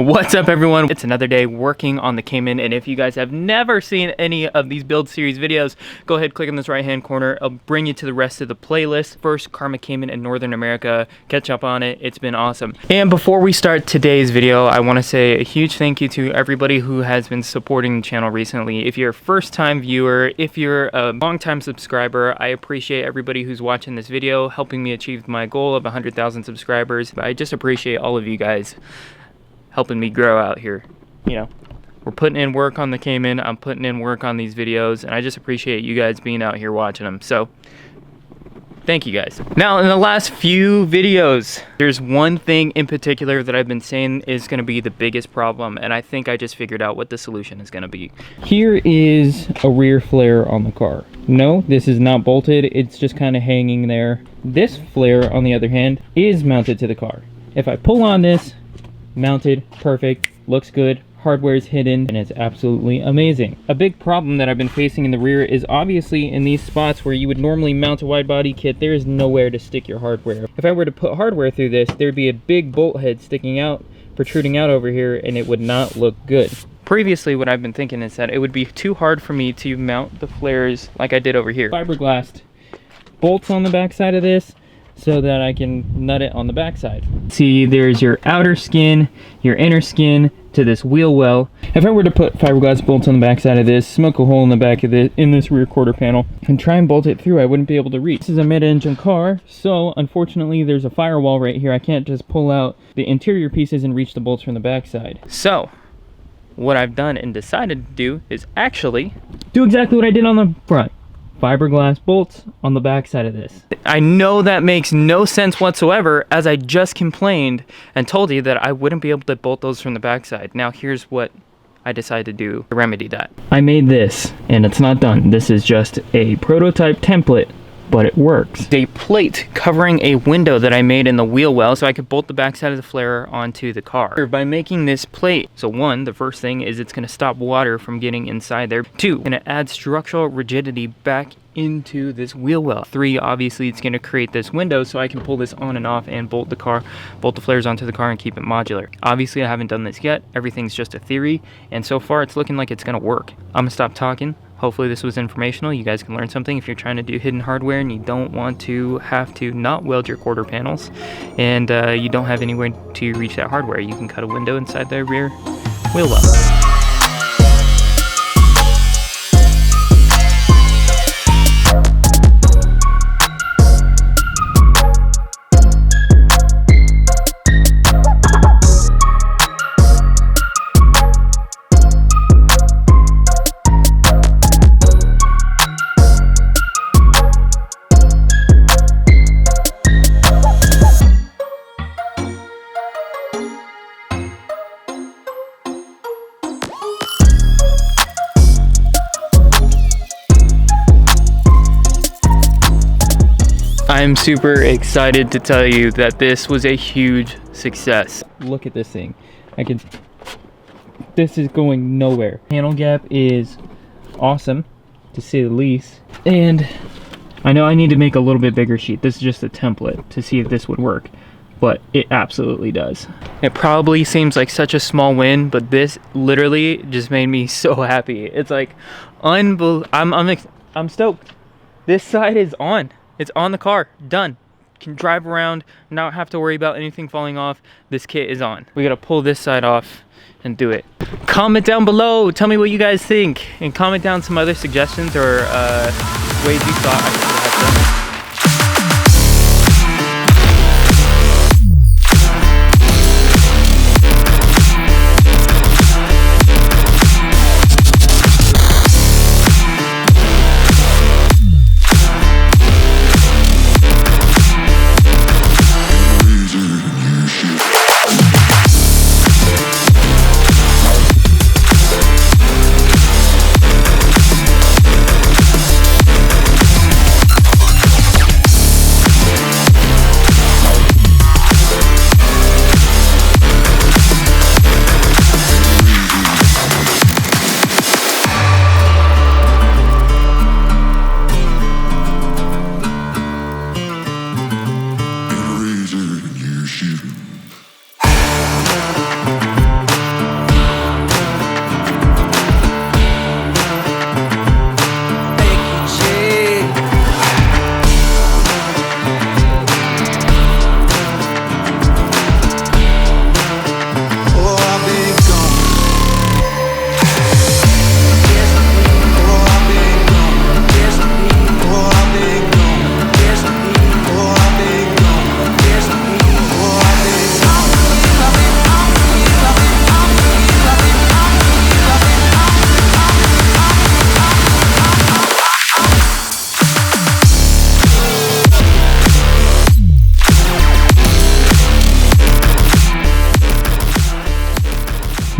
What's up everyone? It's another day working on the Cayman, and if you guys have never seen any of these build series videos, go ahead, click on this right hand corner. I'll bring you to the rest of the playlist. First, Karma Cayman in Northern America. Catch up on it. It's been awesome. And before we start today's video, I want to say a huge thank you to everybody who has been supporting the channel recently. If you're a first time viewer, if you're a long time subscriber, I appreciate everybody who's watching this video, helping me achieve my goal of 100,000 subscribers. I just appreciate all of you guys helping me grow out here. You know, we're putting in work on the Cayman, I'm putting in work on these videos, and I just appreciate you guys being out here watching them. So thank you guys. Now, in the last few videos, there's one thing in particular that I've been saying is going to be the biggest problem, and I think I just figured out what the solution is going to be. Here is a rear flare on the car. No, this is not bolted, it's just kind of hanging there. This flare, on the other hand, is mounted to the car. If I pull on this, mounted, perfect, looks good, hardware is hidden, and it's absolutely amazing. A big problem that I've been facing in the rear is obviously in these spots where you would normally mount a wide body kit, there is nowhere to stick your hardware. If I were to put hardware through this, there'd be a big bolt head sticking out, protruding out over here, and it would not look good. Previously, what I've been thinking is that it would be too hard for me to mount the flares like I did over here. Fiberglass bolts on the back side of this, so that I can nut it on the backside. See, there's your outer skin, your inner skin to this wheel well. If I were to put fiberglass bolts on the backside of this, smoke a hole in the back of it in this rear quarter panel, and try and bolt it through, I wouldn't be able to reach. This is a mid-engine car, so unfortunately there's a firewall right here. I can't just pull out the interior pieces and reach the bolts from the backside. So what I've done and decided to do is actually do exactly what I did on the front. Fiberglass bolts on the back side of this. I know that makes no sense whatsoever, as I just complained and told you that I wouldn't be able to bolt those from the backside. Now here's what I decided to do to remedy that. I made this, and it's not done. This is just a prototype template, but it works. A plate covering a window that I made in the wheel well so I could bolt the backside of the flare onto the car. By making this plate, so one, the first thing is it's gonna stop water from getting inside there. Two, and it adds structural rigidity back into this wheel well. Three, obviously it's going to create this window so I can pull this on and off and bolt the flares onto the car and keep it modular. Obviously I haven't done this yet, everything's just a theory, and so far it's looking like it's going to work. I'm gonna stop talking. Hopefully this was informational. You guys can learn something if you're trying to do hidden hardware and you don't want to have to not weld your quarter panels, and you don't have anywhere to reach that hardware. You can cut a window inside the rear wheel well. I'm super excited to tell you that this was a huge success. Look at this thing. This is going nowhere. Panel gap is awesome, to say the least. And I know I need to make a little bit bigger sheet. This is just a template to see if this would work, but it absolutely does. It probably seems like such a small win, but this literally just made me so happy. It's like unbelievable. I'm stoked. This side is on. It's on the car, done. Can drive around, not have to worry about anything falling off. This kit is on. We gotta pull this side off and do it. Comment down below, tell me what you guys think, and comment down some other suggestions or ways you thought I should have done.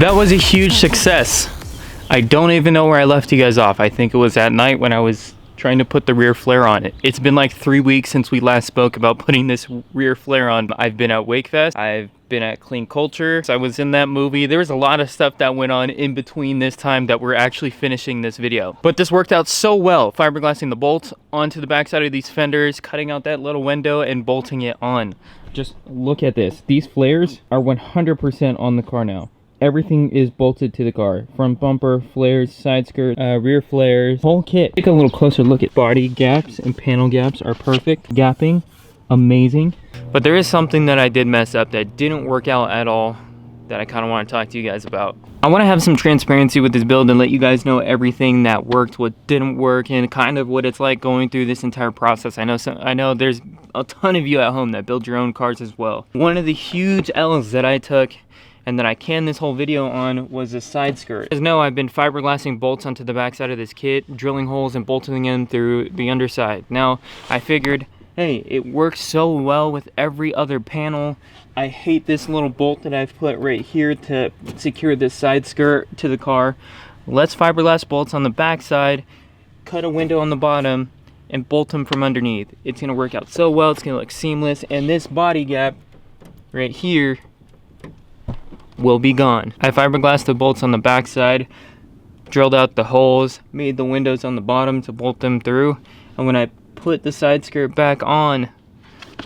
That was a huge success. I don't even know where I left you guys off. I think it was at night when I was trying to put the rear flare on it. It's been like 3 weeks since we last spoke about putting this rear flare on. I've been at WakeFest. I've been at Clean Culture. I was in that movie. There was a lot of stuff that went on in between this time that we're actually finishing this video. But this worked out so well. Fiberglassing the bolts onto the backside of these fenders, cutting out that little window and bolting it on. Just look at this. These flares are 100% on the car now. Everything is bolted to the car. Front bumper, flares, side skirt, rear flares, whole kit. Take a little closer look at body gaps and panel gaps are perfect. Gapping, amazing. But there is something that I did mess up that didn't work out at all that I kind of want to talk to you guys about. I want to have some transparency with this build and let you guys know everything that worked, what didn't work, and kind of what it's like going through this entire process. I know there's a ton of you at home that build your own cars as well. One of the huge L's that I took and that I canned this whole video on was the side skirt. As you know, I've been fiberglassing bolts onto the backside of this kit, drilling holes and bolting them through the underside. Now, I figured, hey, it works so well with every other panel. I hate this little bolt that I've put right here to secure this side skirt to the car. Let's fiberglass bolts on the backside, cut a window on the bottom, and bolt them from underneath. It's gonna work out so well, it's gonna look seamless, and this body gap right here will be gone. I fiberglassed the bolts on the backside, drilled out the holes, made the windows on the bottom to bolt them through, and when I put the side skirt back on,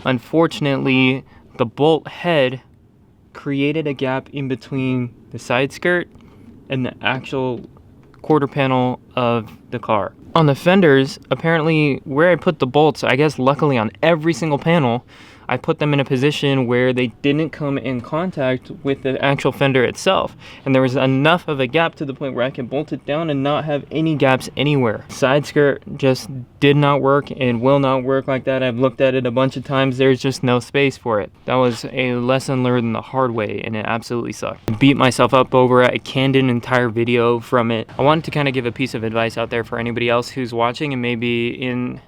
unfortunately the bolt head created a gap in between the side skirt and the actual quarter panel of the car. On the fenders, apparently where I put the bolts, I guess luckily on every single panel, I put them in a position where they didn't come in contact with the actual fender itself. And there was enough of a gap to the point where I could bolt it down and not have any gaps anywhere. Side skirt just did not work and will not work like that. I've looked at it a bunch of times. There's just no space for it. That was a lesson learned the hard way and it absolutely sucked. I beat myself up over it. I canned an entire video from it. I wanted to kind of give a piece of advice out there for anybody else who's watching and maybe in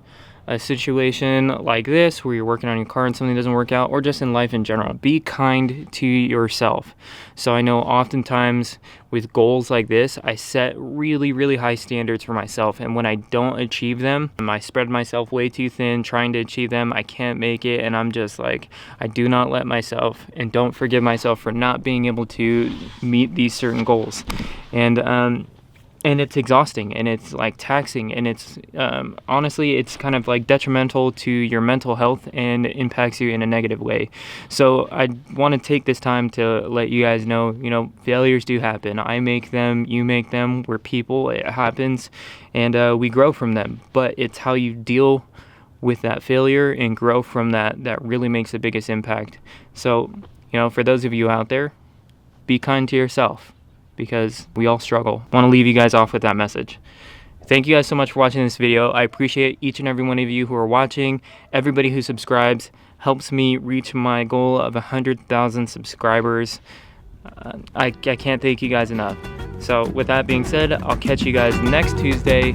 a situation like this where you're working on your car and something doesn't work out, or just in life in general. Be kind to yourself. So I know oftentimes with goals like this, I set really, really high standards for myself, and when I don't achieve them, I spread myself way too thin trying to achieve them. I can't make it, and I'm just like, I do not let myself and don't forgive myself for not being able to meet these certain goals. And it's exhausting and it's like taxing and it's honestly it's kind of like detrimental to your mental health and impacts you in a negative way. So I want to take this time to let you guys know, you know, failures do happen. I make them, you make them, we're people, it happens, and we grow from them. But it's how you deal with that failure and grow from that that really makes the biggest impact. So, you know, for those of you out there, be kind to yourself, because we all struggle. I want to leave you guys off with that message. Thank you guys so much for watching this video. I appreciate each and every one of you who are watching. Everybody who subscribes helps me reach my goal of 100,000 subscribers. I can't thank you guys enough. So with that being said, I'll catch you guys next Tuesday.